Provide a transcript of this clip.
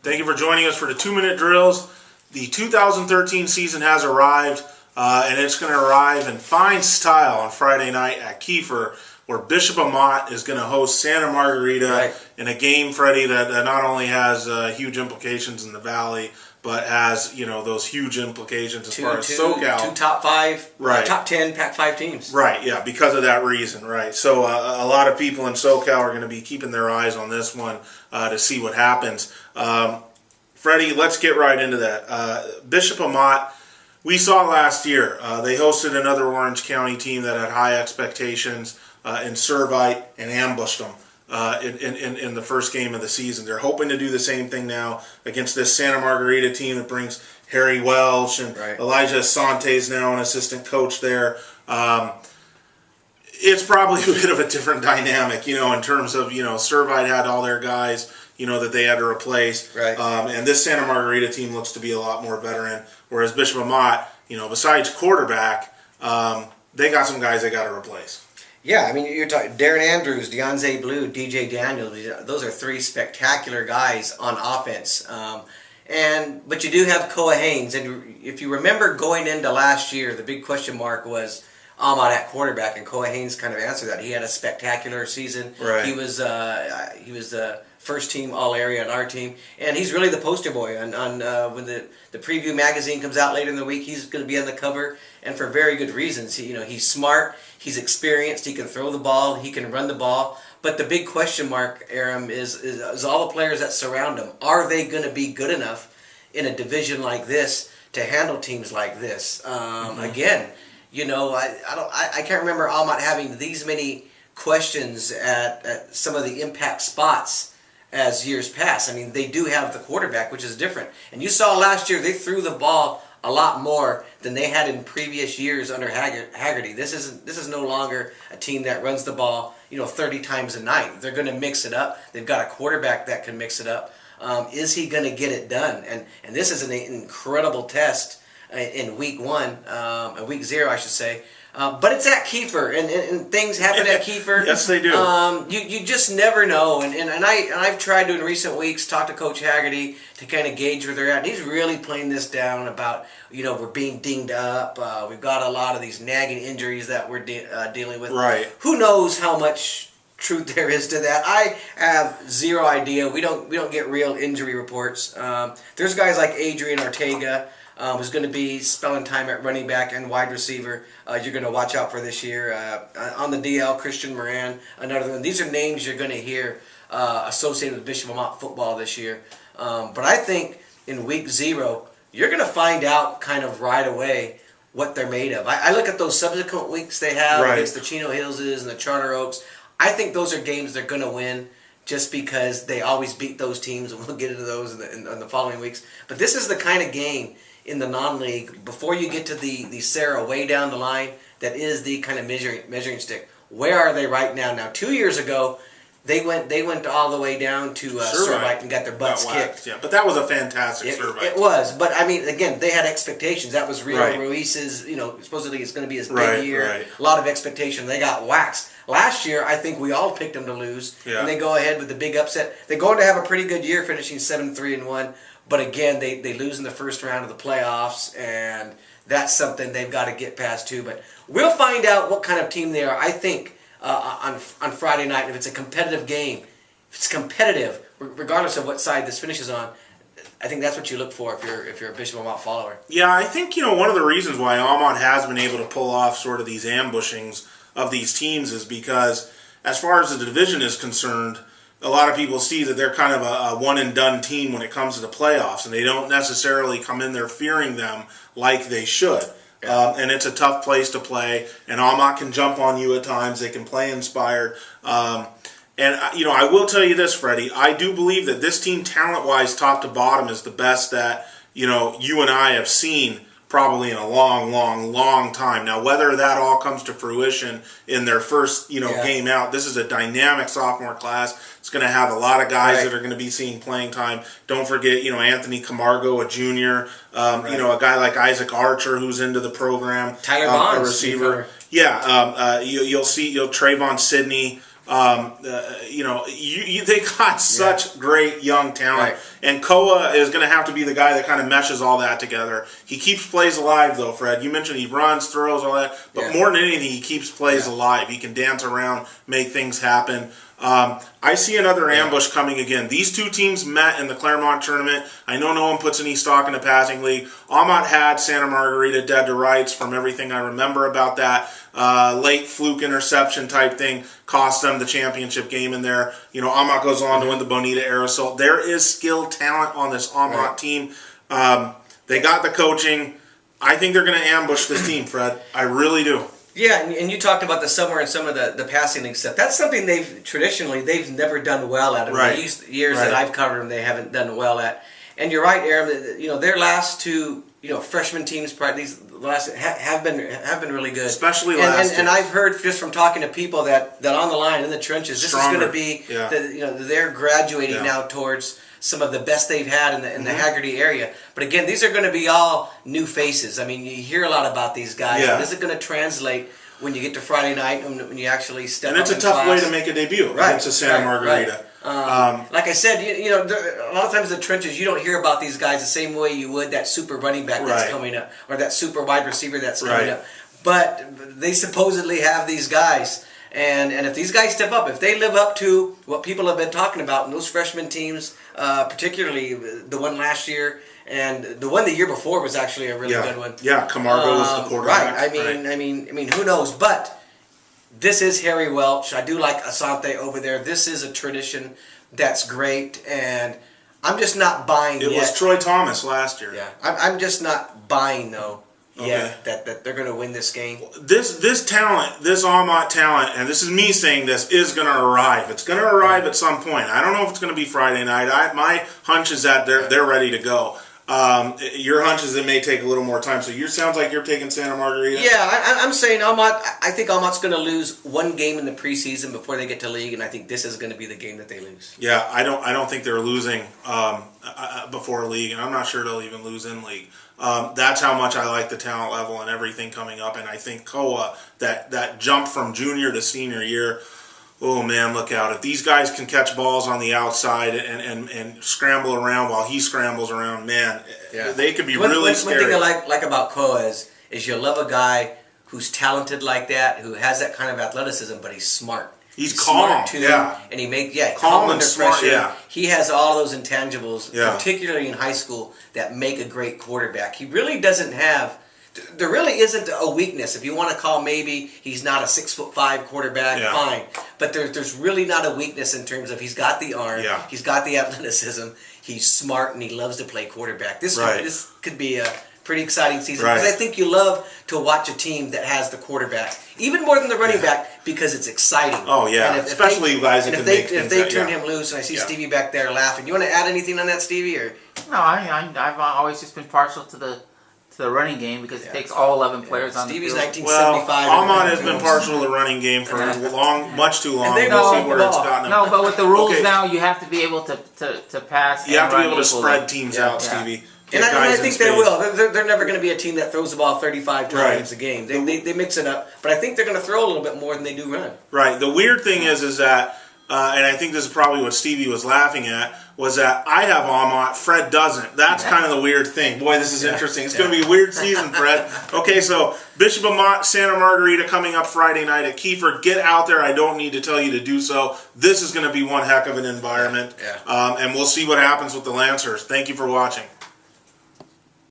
Thank you for joining us for the 2-minute drills. The 2013 season has arrived, and it's going to arrive in fine style on Friday night at Kiefer, where Bishop Amat is going to host Santa Margarita in a game, Freddie, that not only has huge implications in the Valley, but has, you know, those huge implications as far as SoCal. Two top 5, top 10 Pac-5 teams. Right, yeah, because of that reason, right. So a lot of people in SoCal are going to be keeping their eyes on this one to see what happens. Freddie, let's get right into that. Bishop Amat, we saw last year, they hosted another Orange County team that had high expectations in Servite and ambushed them in the first game of the season. They're hoping to do the same thing now against this Santa Margarita team that brings Harry Welch and Elijah Sante's now an assistant coach there. It's probably a bit of a different dynamic, you know, in terms of, you know, Servite had all their guys, you know, that they had to replace. And this Santa Margarita team looks to be a lot more veteran, whereas Bishop Amat, you know, besides quarterback, they got some guys they got to replace. Yeah, I mean, you're talking Darren Andrews, Deonze Blue, DJ Daniel. Those are 3 spectacular guys on offense. But you do have Koa Haynes. And if you remember going into last year, the big question mark was Amat at quarterback, and Koa Haynes kind of answered that. He had a spectacular season. He was the first team All-Area on our team, and he's really the poster boy. On when the preview magazine comes out later in the week, he's going to be on the cover, and for very good reasons. He's smart, he's experienced, he can throw the ball, he can run the ball. But the big question mark, Aram, is all the players that surround him. Are they going to be good enough in a division like this to handle teams like this? Again, you know, I can't remember Amat having these many questions at some of the impact spots as years pass. I mean, they do have the quarterback, which is different. And you saw last year they threw the ball a lot more than they had in previous years under Haggerty. This is no longer a team that runs the ball, you know, 30 times a night. They're going to mix it up. They've got a quarterback that can mix it up. Is he going to get it done? And this is an incredible test in week 1, week 0, I should say. But it's at Kiefer, and things happen at Kiefer. Yes, they do. You just never know, and I've tried to in recent weeks talk to Coach Haggerty to kind of gauge where they're at. And he's really playing this down about, you know, we're being dinged up. We've got a lot of these nagging injuries that we're dealing with. Who knows how much truth there is to that? I have zero idea. We don't get real injury reports. There's guys like Adrian Ortega, who's going to be spelling time at running back and wide receiver. You're going to watch out for this year. On the DL, Christian Moran, another one. These are names you're going to hear associated with Bishop Amat football this year. But I think in week 0, you're going to find out kind of right away what they're made of. I look at those subsequent weeks they have against the Chino Hillses and the Charter Oaks. I think those are games they're going to win just because they always beat those teams, and we'll get into those in the following weeks. But this is the kind of game in the non-league, before you get to the Sarah way down the line, that is the kind of measuring stick. Where are they right now? Now, 2 years ago, they went all the way down to Servite and got their butts kicked. Yeah, but that was a fantastic Servite. It was, but I mean, again, they had expectations. That was Rio Ruiz's, you know, supposedly it's going to be his big year. A lot of expectation. They got waxed. Last year, I think we all picked them to lose, and they go ahead with the big upset. They're going to have a pretty good year, finishing 7-3-1. But again, they lose in the first round of the playoffs, and that's something they've got to get past too. But we'll find out what kind of team they are, I think, on Friday night. If it's a competitive game, if it's competitive, regardless of what side this finishes on, I think that's what you look for if you're a Bishop Amat follower. Yeah, I think, you know, one of the reasons why Amat has been able to pull off sort of these ambushings of these teams is because, as far as the division is concerned, a lot of people see that they're kind of a one-and-done team when it comes to the playoffs, and they don't necessarily come in there fearing them like they should. And it's a tough place to play, and Amat can jump on you at times. They can play inspired. And, you know, I will tell you this, Freddie. I do believe that this team, talent-wise, top to bottom, is the best that, you know, you and I have seen probably in a long, long, long time. Now, whether that all comes to fruition in their first, you know, game out, this is a dynamic sophomore class. It's going to have a lot of guys that are going to be seeing playing time. Don't forget, you know, Anthony Camargo, a junior. You know, a guy like Isaac Archer, who's into the program. Tyler Bonds, a receiver. Yeah, you'll see Trayvon Sidney. They got such great young talent, and Koa is going to have to be the guy that kind of meshes all that together. He keeps plays alive, though, Fred. You mentioned he runs, throws, all that, but more than anything, he keeps plays alive. He can dance around, make things happen. I see another ambush coming again. These two teams met in the Claremont tournament. I know no one puts any stock in the passing league. Amat had Santa Margarita dead to rights from everything I remember about that. Late fluke interception type thing cost them the championship game in there. Amat goes on to win the Bonita Air Assault. There is skilled talent on this Amat team. They got the coaching. I think they're going to ambush this team, Fred. I really do. Yeah, and you talked about the summer and some of the passing league stuff. That's something they've never done well at. In the years that I've covered them, they haven't done well at. And you're right, Aaron. Their last two, freshman teams, these last have been really good, especially last year. And I've heard just from talking to people that on the line in the trenches, this is going to be they're graduating now towards some of the best they've had in the Haggerty area. But again, these are going to be all new faces. I mean, you hear a lot about these guys. Yeah. This is going to translate when you get to Friday night when you actually step up. And it's a tough way to make a debut against a Santa Margarita. Like I said, a lot of times in the trenches, you don't hear about these guys the same way you would that super running back that's coming up or that super wide receiver that's coming up. But they supposedly have these guys. And if these guys step up, if they live up to what people have been talking about in those freshman teams, particularly the one last year and the one the year before was actually a really good one. Yeah, Camargo was the quarterback. I mean, who knows? But this is Harry Welch. I do like Asante over there. This is a tradition that's great, and I'm just not buying it. It was Troy Thomas last year. Yeah, I'm just not buying though. Yeah, that they're going to win this game. This talent, this Amat talent, and this is me saying this, is going to arrive. It's going to arrive at some point. I don't know if it's going to be Friday night. My hunch is that they're ready to go. Your hunch is it may take a little more time. So sounds like you're taking Santa Margarita. Yeah, I'm saying Amat. I think Amat's going to lose one game in the preseason before they get to league, and I think this is going to be the game that they lose. Yeah, I don't think they're losing before league, and I'm not sure they'll even lose in league. That's how much I like the talent level and everything coming up, and I think Koa, that jump from junior to senior year, oh man, look out. If these guys can catch balls on the outside and scramble around while he scrambles around, man, they could be really scary. One thing I like about Koa is you love a guy who's talented like that, who has that kind of athleticism, but he's smart. He's calm, smart too, and he calm and smart, pressure. He has all those intangibles, particularly in high school, that make a great quarterback. He really doesn't have. There really isn't a weakness. If you want to call maybe he's not a 6'5" quarterback, fine. But there's really not a weakness in terms of he's got the arm, he's got the athleticism, he's smart, and he loves to play quarterback. This could be a pretty exciting season because I think you love to watch a team that has the quarterback even more than the running back because it's exciting. Oh yeah, and especially guys that can make things. If they turn him loose, and I see Stevie back there laughing. You want to add anything on that, Stevie? Or no, I've always just been partial to the running game because it takes all 11 players on the field. Stevie's 1975. Well, Amat has been partial to the running game for much too long. We'll see where it's gotten him. No, but with the rules now, you have to be able to pass. You have to be able to spread teams out, Stevie. And I think they will. They're never going to be a team that throws the ball 35 times a game. They mix it up. But I think they're going to throw a little bit more than they do run. Right. The weird thing is that, and I think this is probably what Stevie was laughing at, was that I have Amat, Fred doesn't. That's kind of the weird thing. Boy, this is interesting. It's going to be a weird season, Fred. Okay, so Bishop Amat, Santa Margarita coming up Friday night at Kiefer. Get out there. I don't need to tell you to do so. This is going to be one heck of an environment. And we'll see what happens with the Lancers. Thank you for watching.